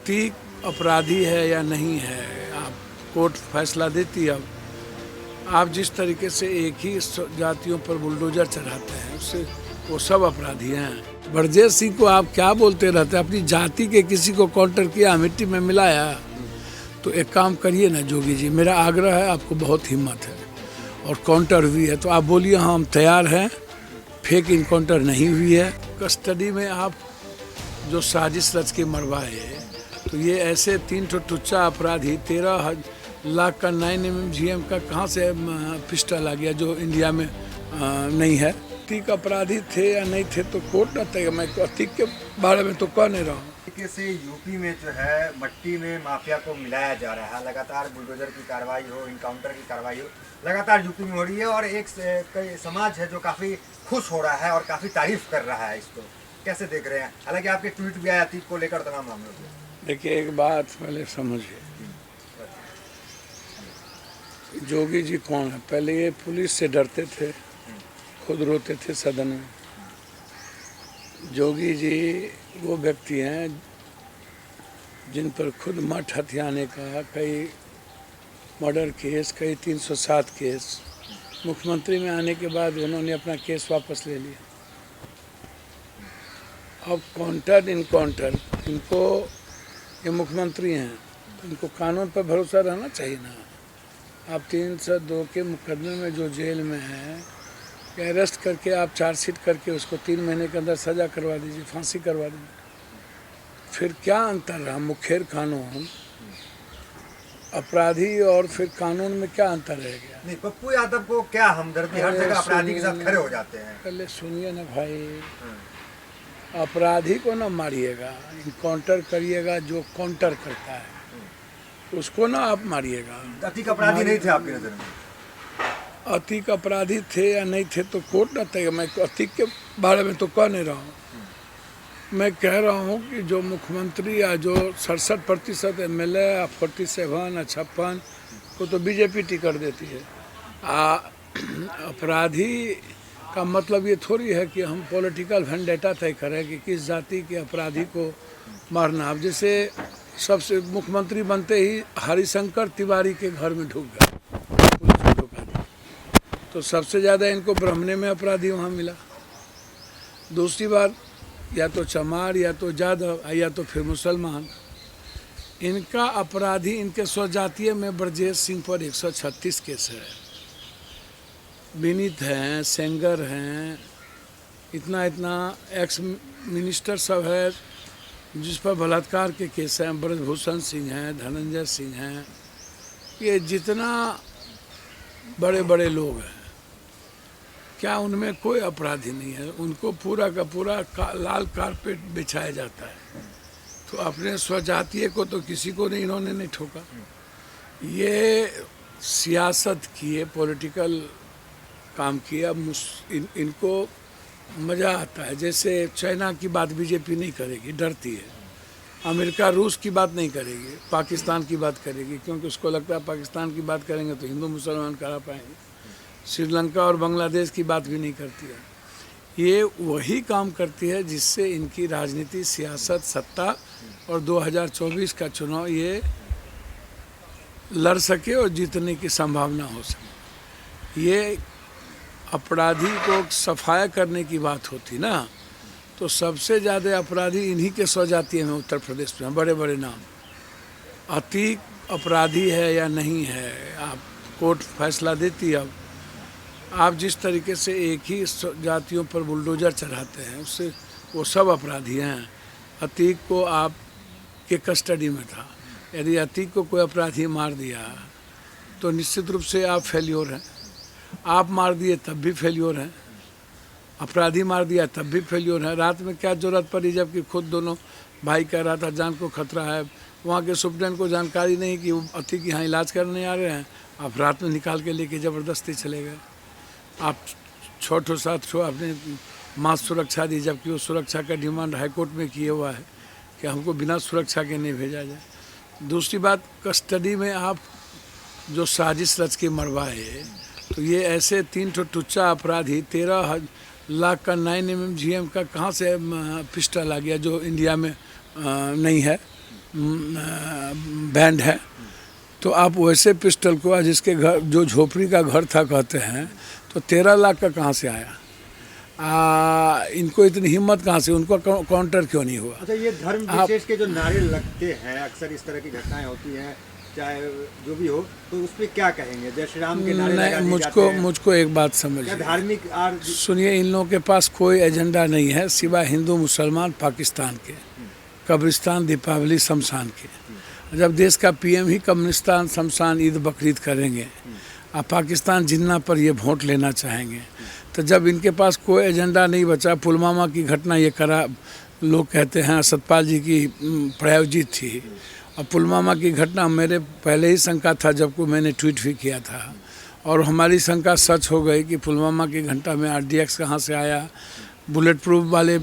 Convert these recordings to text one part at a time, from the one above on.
अतीक अपराधी है या नहीं है, आप कोर्ट फैसला देती है। अब आप जिस तरीके से एक ही जातियों पर बुलडोजर चढ़ाते हैं, उससे वो सब अपराधी हैं। ब्रजेश सिंह को आप क्या बोलते रहते हैं? अपनी जाति के किसी को काउंटर किया, मिट्टी में मिलाया। तो एक काम करिए ना जोगी जी, मेरा आग्रह है, आपको बहुत हिम्मत है और काउंटर हुई है तो आप बोलिए हाँ हम तैयार हैं, फेक इनकाउंटर नहीं हुई है। कस्टडी में आप जो साजिश रच के मरवाए, तो ये ऐसे 3 टुच्चा अपराधी 13 लाख का 9mm GM का कहाँ से पिस्टल आ गया जो इंडिया में नहीं है। अतीक अपराधी थे या नहीं थे तो कोर्ट न तय। मैं अतीक के बारे में तो कह नहीं रहा हूँ। तरीके से यूपी में जो है मट्टी में माफिया को मिलाया जा रहा है। लगातार बुलडोजर की कार्रवाई हो, इनकाउंटर की कार्रवाई हो, लगातार यूपी में हो रही है और एक समाज है जो काफ़ी खुश हो रहा है और काफ़ी तारीफ कर रहा है। इसको कैसे देख रहे हैं? हालांकि आपके ट्वीट भी आए अतीक को लेकर तमाम मामलों में। देखिए एक बात पहले समझिए, जोगी जी कौन है? पहले ये पुलिस से डरते थे, खुद रोते थे सदन में। जोगी जी वो व्यक्ति हैं जिन पर खुद मठ हथियाने का कई मर्डर केस, कई 307 केस, मुख्यमंत्री में आने के बाद उन्होंने अपना केस वापस ले लिया। अब काउंटर इनकाउंटर, इनको ये मुख्यमंत्री हैं तो इनको कानून पर भरोसा रहना चाहिए ना। आप 302 के मुकदमे में जो जेल में हैं, अरेस्ट करके आप चार्जशीट करके उसको 3 महीने के अंदर सज़ा करवा दीजिए, फांसी करवा दीजिए। फिर क्या अंतर रहा? मुखर कानून, अपराधी और फिर कानून में क्या अंतर रह गया? नहीं, पप्पू यादव को क्या हमदर्दी, हर जगह अपराधी के साथ खड़े हो जाते हैं। पहले सुनिए ना भाई, अपराधी को ना मारिएगा, इनकाउंटर करिएगा जो काउंटर करता है उसको ना आप मारिएगा। अतीक अपराधी नहीं थे आपकी नज़र में? अतीक अपराधी थे या नहीं थे तो कोर्ट न तय। मैं अतीक के बारे में तो कह नहीं रहा हूँ। मैं कह रहा हूँ कि जो मुख्यमंत्री या जो 67% MLA या 47 या 56 को तो बीजेपी टिकट देती है। अपराधी का मतलब ये थोड़ी है कि हम पॉलिटिकल वेंडेटा तय करें कि किस जाति के अपराधी को मारना। अब जैसे सबसे मुख्यमंत्री बनते ही हरिशंकर तिवारी के घर में ढुक गया, पुलिस को ढुका दिया, तो सबसे ज़्यादा इनको ब्राह्मणे में अपराधी वहाँ मिला। दूसरी बार या तो चमार या तो जादव या तो फिर मुसलमान। इनका अपराधी इनके स्वजातीय में ब्रजेश सिंह पर 136 केस है, विनीत हैं, सेंगर हैं, इतना एक्स मिनिस्टर सब है जिस पर बलात्कार के केस हैं, ब्रजभूषण सिंह हैं, धनंजय सिंह हैं। ये जितना बड़े बड़े लोग हैं, क्या उनमें कोई अपराधी नहीं है? उनको पूरा का पूरा लाल कारपेट बिछाया जाता है। तो अपने स्वजातीय को तो किसी को नहीं, इन्होंने नहीं ठोका। ये सियासत किए, पॉलिटिकल काम किया। इनको मज़ा आता है। जैसे चाइना की बात बीजेपी नहीं करेगी, डरती है। अमेरिका रूस की बात नहीं करेगी, पाकिस्तान की बात करेगी, क्योंकि उसको लगता है पाकिस्तान की बात करेंगे तो हिंदू मुसलमान करा पाएंगे। श्रीलंका और बांग्लादेश की बात भी नहीं करती है। ये वही काम करती है जिससे इनकी राजनीति, सियासत, सत्ता और 2024 का चुनाव ये लड़ सके और जीतने की संभावना हो सके। ये अपराधी को सफाया करने की बात होती ना, तो सबसे ज़्यादा अपराधी इन्हीं के स्वजातीय में उत्तर प्रदेश में बड़े बड़े नाम। अतीक अपराधी है या नहीं है, आप कोर्ट फैसला देती है। अब आप जिस तरीके से एक ही जातियों पर बुलडोजर चढ़ाते हैं, उससे वो सब अपराधी हैं। अतीक को आप के कस्टडी में था, यदि अतीक को कोई अपराधी मार दिया तो निश्चित रूप से आप फेल्योर हैं। आप मार दिए तब भी फेल्योर हैं, अपराधी मार दिया तब भी फेल्योर है। रात में क्या ज़रूरत पड़ी, जबकि खुद दोनों भाई कह रहा था जान को खतरा है। वहाँ के सुप्रीटेंडेंट को जानकारी नहीं कि वो अतीक यहाँ इलाज करने आ रहे हैं, आप रात में निकाल के लेके ज़बरदस्ती चले गए। आप 6 7 आपने मास सुरक्षा दी, जबकि वो सुरक्षा का डिमांड हाईकोर्ट में किया हुआ है कि हमको बिना सुरक्षा के नहीं भेजा जाए। दूसरी बात, कस्टडी में आप जो साजिश रच के मरवाए, तो ये ऐसे 3 टुच्चा अपराधी 13 लाख का 9mm GM का कहाँ से पिस्टल आ गया जो इंडिया में नहीं है। बैंड है, तो आप वैसे पिस्टल को जिसके घर जो झोपड़ी का घर था कहते हैं, तो 13 लाख का कहाँ से आया? इनको इतनी हिम्मत कहाँ से, उनको काउंटर क्यों नहीं हुआ? अच्छा, ये धर्म विशेष के जो नारे लगते हैं, अक्सर इस तरह की घटनाएं होती हैं, चाहे जो भी हो, तो उस पर क्या कहेंगे? जय श्री राम के नारे लगा दिए जाते हैं। मुझको एक बात समझिए, धार्मिक सुनिए, इन लोगों के पास कोई एजेंडा नहीं है सिवाय हिंदू मुसलमान पाकिस्तान के, कब्रिस्तान, दीपावली, शमशान के। जब देश का पीएम ही कब्रिस्तान, शमशान, ईद, बकरीद करेंगे, अब पाकिस्तान जिन्ना पर ये वोट लेना चाहेंगे, तो जब इनके पास कोई एजेंडा नहीं बचा, पुलवामा की घटना ये करा, लोग कहते हैं सतपाल जी की प्रायोजित थी, और पुलवामा की घटना मेरे पहले ही शंका था, जबकि मैंने ट्वीट भी किया था, और हमारी शंका सच हो गई कि पुलवामा की घटना में RDX कहाँ से आया, बुलेट प्रूफ वाले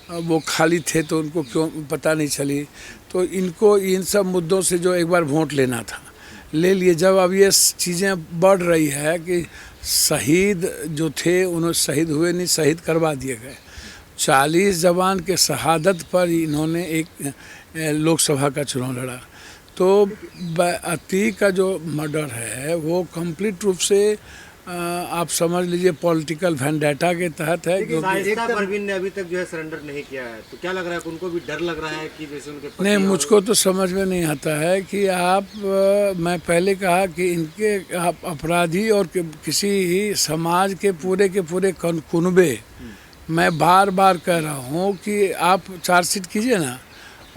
वो खाली थे तो उनको क्यों पता नहीं चली। तो इनको इन सब मुद्दों से जो एक बार वोट लेना था ले लिए। जब अब ये चीज़ें बढ़ रही है कि शहीद जो थे उन्होंने शहीद हुए नहीं, शहीद करवा दिए गए। 40 जवान के शहादत पर इन्होंने एक लोकसभा का चुनाव लड़ा। तो अतीक का जो मर्डर है वो कंप्लीट रूप से आप समझ लीजिए पॉलिटिकल वेंडेटा के तहत है। शाइस्ता परवीन ने अभी तक जो है सरेंडर नहीं किया है, तो क्या लग रहा है कि उनको भी डर लग रहा है कि जैसे उनके नहीं, मुझको तो समझ में नहीं आता है कि आप मैं पहले कहा कि इनके आप अपराधी और किसी समाज के पूरे कुनबे, मैं बार बार कह रहा हूँ कि आप चार्जशीट कीजिए ना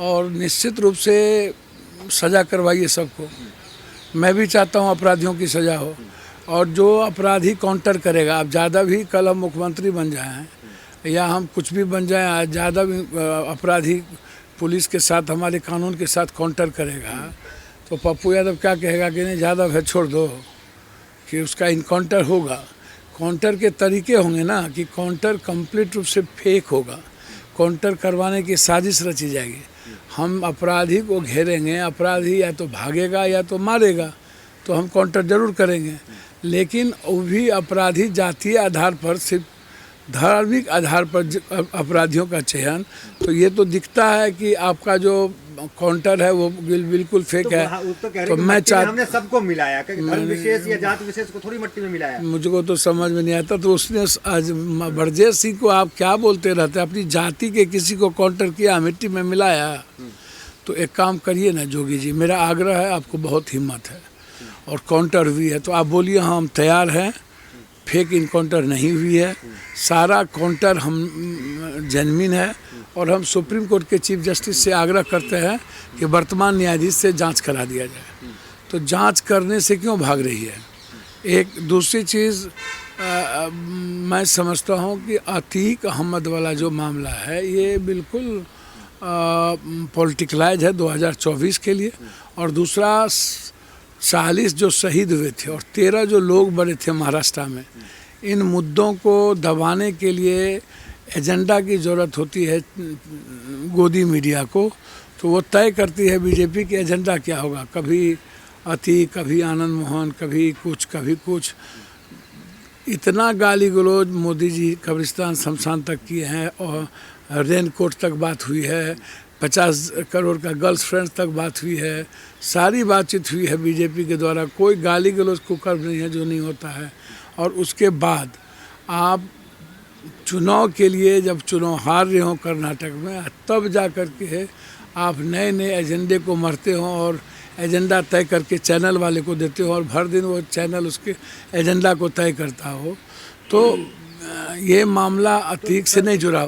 और निश्चित रूप से सज़ा करवाइए सबको। मैं भी चाहता हूँ अपराधियों की सज़ा हो, और जो अपराधी काउंटर करेगा, अब ज़्यादा भी कल हम मुख्यमंत्री बन जाएं या हम कुछ भी बन जाएं, ज़्यादा भी अपराधी पुलिस के साथ, हमारे कानून के साथ काउंटर करेगा, तो पप्पू यादव क्या कहेगा कि नहीं ज़्यादा है छोड़ दो, कि उसका इनकाउंटर होगा। काउंटर के तरीके होंगे ना कि काउंटर कंप्लीट रूप से फेक होगा, काउंटर करवाने की साजिश रची जाएगी। हम अपराधी को घेरेंगे, अपराधी या तो भागेगा या तो मारेगा, तो हम काउंटर जरूर करेंगे। लेकिन वो भी अपराधी जातीय आधार पर, सिर्फ धार्मिक आधार पर अपराधियों का चयन, तो ये तो दिखता है कि आपका जो काउंटर है वो बिल्कुल फेक है। तो मैं हमने सबको मिलाया, धर्म विशेष या जाति विशेष को थोड़ी मट्टी में मिलाया। मुझको तो समझ में नहीं आता। तो उसने आज ब्रजेश सिंह को आप क्या बोलते रहते, अपनी जाति के किसी को काउंटर किया, मिट्टी में मिलाया। तो एक काम करिए ना जोगी जी, मेरा आग्रह है, आपको बहुत हिम्मत है और काउंटर हुई है तो आप बोलिए हाँ हम तैयार हैं। फेक इनकाउंटर नहीं हुई है, सारा काउंटर हम जेन्युइन है, और हम सुप्रीम कोर्ट के चीफ जस्टिस से आग्रह करते हैं कि वर्तमान न्यायाधीश से जांच करा दिया जाए। तो जांच करने से क्यों भाग रही है? एक दूसरी चीज़ मैं समझता हूँ कि अतीक अहमद वाला जो मामला है ये बिल्कुल पॉलिटिकलाइज है 2024 के लिए। और दूसरा 40 जो शहीद हुए थे और 13 जो लोग मरे थे महाराष्ट्र में, इन मुद्दों को दबाने के लिए एजेंडा की ज़रूरत होती है गोदी मीडिया को। तो वो तय करती है बीजेपी की एजेंडा क्या होगा, कभी अतीक, कभी आनंद मोहन, कभी कुछ। इतना गाली गलौज मोदी जी कब्रिस्तान शमशान तक किए हैं, और रेनकोट तक बात हुई है, 50 करोड़ का गर्ल्सफ्रेंड तक बात हुई है, सारी बातचीत हुई है बीजेपी के द्वारा। कोई गाली गलौज कुकर्म नहीं है जो नहीं होता है। और उसके बाद आप चुनाव के लिए जब चुनाव हार रहे हो कर्नाटक में, तब जा कर के आप नए एजेंडे को मरते हो और एजेंडा तय करके चैनल वाले को देते हो, और भर दिन वो चैनल उसके एजेंडा को तय करता हो। तो ये मामला अतीक से नहीं जुड़ा हो।